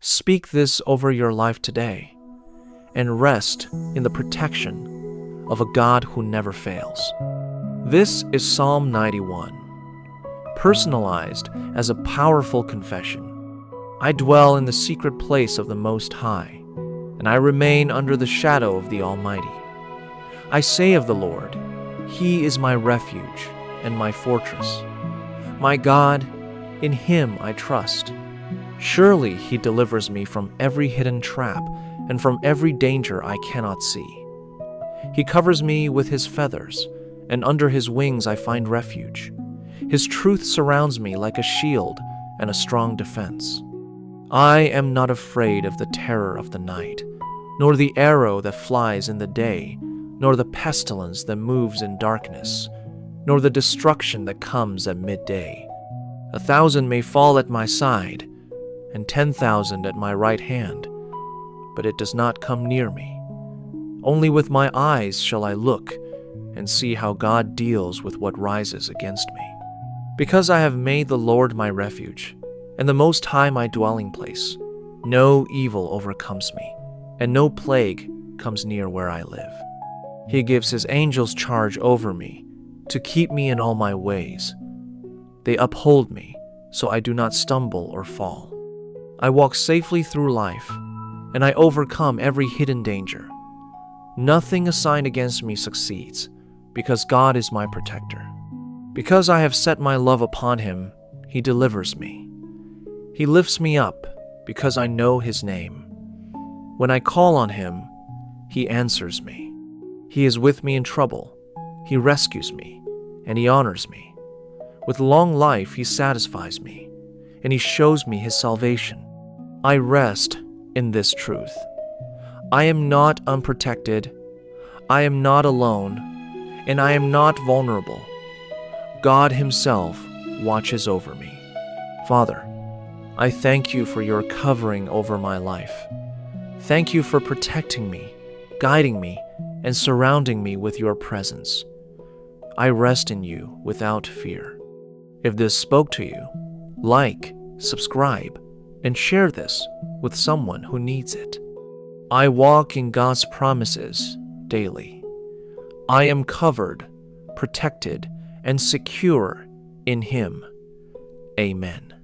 Speak this over your life today and rest in the protection of a God who never fails. This is Psalm 91, personalized as a powerful confession. I dwell in the secret place of the Most High, and I remain under the shadow of the Almighty. I say of the Lord, He is my refuge and my fortress. My God, in Him I trust. Surely He delivers me from every hidden trap and from every danger I cannot see. He covers me with His feathers, and under His wings I find refuge. His truth surrounds me like a shield and a strong defense. I am not afraid of the terror of the night, nor the arrow that flies in the day, nor the pestilence that moves in darkness, nor the destruction that comes at midday. 1,000 may fall at my side, and 10,000 at my right hand, but it does not come near me. Only with my eyes shall I look and see how God deals with what rises against me. Because I have made the Lord my refuge, and the Most High my dwelling place, no evil overcomes me, and no plague comes near where I live. He gives His angels charge over me to keep me in all my ways. They uphold me so I do not stumble or fall. I walk safely through life, and I overcome every hidden danger. Nothing assigned against me succeeds, because God is my protector. Because I have set my love upon Him, He delivers me. He lifts me up because I know His name. When I call on Him, He answers me. He is with me in trouble. He rescues me, and He honors me. With long life He satisfies me, and He shows me His salvation. I rest in this truth. I am not unprotected. I am not alone, and I am not vulnerable. God Himself watches over me. Father, I thank You for Your covering over my life. Thank You for protecting me, guiding me, and surrounding me with Your presence. I rest in You without fear. If this spoke to you, like, subscribe, and share this with someone who needs it. I walk in God's promises daily. I am covered, protected, and secure in Him. Amen.